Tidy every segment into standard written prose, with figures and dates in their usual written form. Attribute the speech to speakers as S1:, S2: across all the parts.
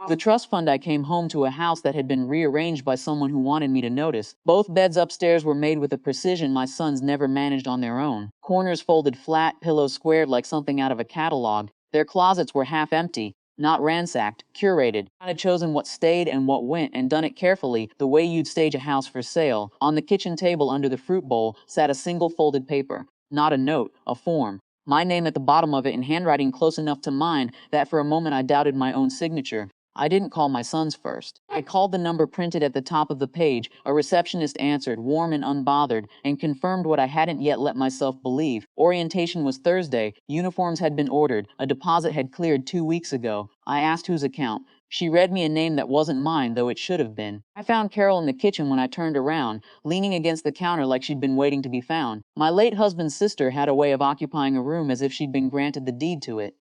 S1: The trust fund I came home to a house that had been rearranged by someone who wanted me to notice. Both beds upstairs were made with a precision my sons never managed on their own. Corners folded flat, pillows squared like something out of a catalog. Their closets were half empty, not ransacked, curated. I had chosen what stayed and what went and done it carefully, the way you'd stage a house for sale. On the kitchen table under the fruit bowl sat a single folded paper. Not a note, a form. My name at the bottom of it in handwriting close enough to mine that for a moment I doubted my own signature. I didn't call my sons first. I called the number printed at the top of the page. A receptionist answered, warm and unbothered, and confirmed what I hadn't yet let myself believe. Orientation was Thursday. Uniforms had been ordered. A deposit had cleared 2 weeks ago. I asked whose account. She read me a name that wasn't mine, though it should have been. I found Carol in the kitchen when I turned around, leaning against the counter like she'd been waiting to be found. My late husband's sister had a way of occupying a room as if she'd been granted the deed to it.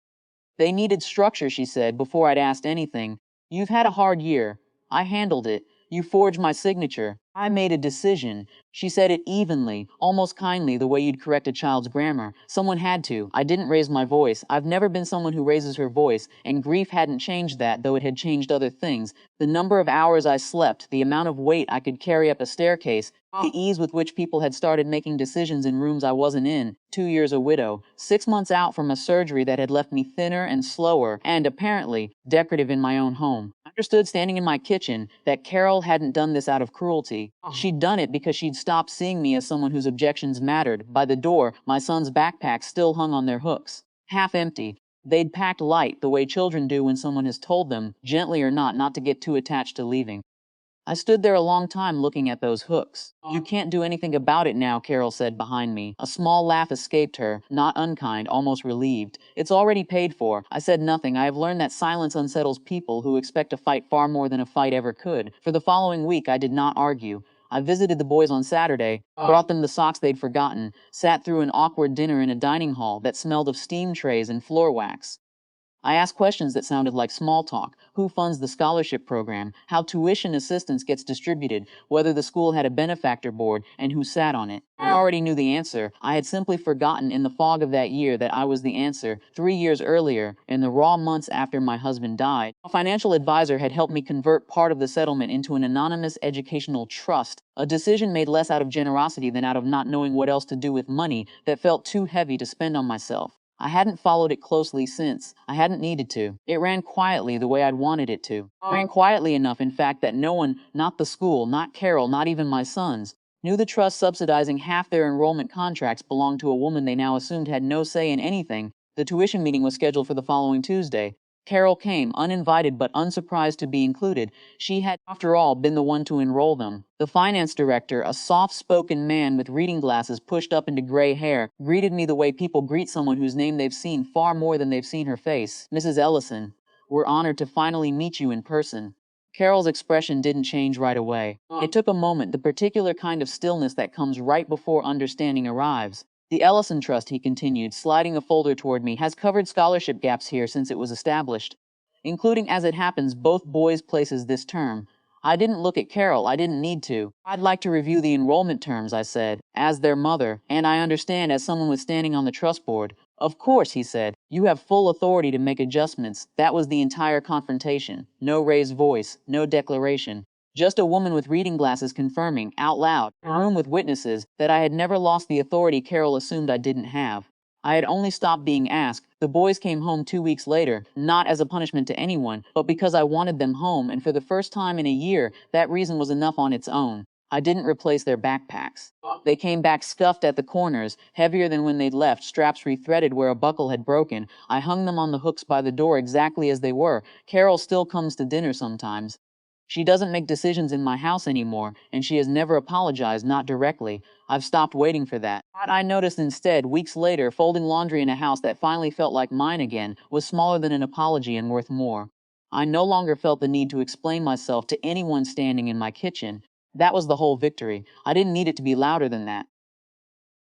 S1: They needed structure, she said, before I'd asked anything. You've had a hard year. I handled it. You forged my signature. I made a decision. She said it evenly, almost kindly, the way you'd correct a child's grammar. Someone had to. I didn't raise my voice. I've never been someone who raises her voice, and grief hadn't changed that, though it had changed other things. The number of hours I slept, the amount of weight I could carry up a staircase, the ease with which people had started making decisions in rooms I wasn't in. 2 years a widow. 6 months out from a surgery that had left me thinner and slower, and, apparently, decorative in my own home. I understood standing in my kitchen that Carol hadn't done this out of cruelty. She'd done it because she'd stopped seeing me as someone whose objections mattered. By the door, my son's backpacks still hung on their hooks, half empty. They'd packed light, the way children do when someone has told them, gently or not to get too attached to leaving. I stood there a long time looking at those hooks. You can't do anything about it now, Carol said behind me. A small laugh escaped her, not unkind, almost relieved. It's already paid for. I said nothing. I have learned that silence unsettles people who expect to fight far more than a fight ever could. For the following week, I did not argue. I visited the boys on Saturday, brought them the socks they'd forgotten, sat through an awkward dinner in a dining hall that smelled of steam trays and floor wax. I asked questions that sounded like small talk. Who funds the scholarship program? How tuition assistance gets distributed? Whether the school had a benefactor board and who sat on it? I already knew the answer. I had simply forgotten in the fog of that year that I was the answer 3 years earlier, in the raw months after my husband died. A financial advisor had helped me convert part of the settlement into an anonymous educational trust, a decision made less out of generosity than out of not knowing what else to do with money that felt too heavy to spend on myself. I hadn't followed it closely since. I hadn't needed to. It ran quietly the way I'd wanted it to. It ran quietly enough, in fact, that no one, not the school, not Carol, not even my sons, knew the trust subsidizing half their enrollment contracts belonged to a woman they now assumed had no say in anything. The tuition meeting was scheduled for the following Tuesday. Carol came, uninvited but unsurprised to be included. She had, after all, been the one to enroll them. The finance director, a soft-spoken man with reading glasses pushed up into gray hair, greeted me the way people greet someone whose name they've seen far more than they've seen her face. Mrs. Ellison, we're honored to finally meet you in person. Carol's expression didn't change right away. It took a moment, the particular kind of stillness that comes right before understanding arrives. The Ellison Trust, he continued, sliding a folder toward me, has covered scholarship gaps here since it was established, including, as it happens, both boys' places this term. I didn't look at Carol. I didn't need to. I'd like to review the enrollment terms, I said, as their mother, and I understand as someone with standing on the trust board. Of course, he said. You have full authority to make adjustments. That was the entire confrontation. No raised voice, no declaration. Just a woman with reading glasses confirming, out loud, in a room with witnesses, that I had never lost the authority Carol assumed I didn't have. I had only stopped being asked. The boys came home 2 weeks later, not as a punishment to anyone, but because I wanted them home, and for the first time in a year, that reason was enough on its own. I didn't replace their backpacks. They came back scuffed at the corners, heavier than when they'd left, straps rethreaded where a buckle had broken. I hung them on the hooks by the door exactly as they were. Carol still comes to dinner sometimes. She doesn't make decisions in my house anymore, and she has never apologized, not directly. I've stopped waiting for that. What I noticed instead, weeks later, folding laundry in a house that finally felt like mine again, was smaller than an apology and worth more. I no longer felt the need to explain myself to anyone standing in my kitchen. That was the whole victory. I didn't need it to be louder than that.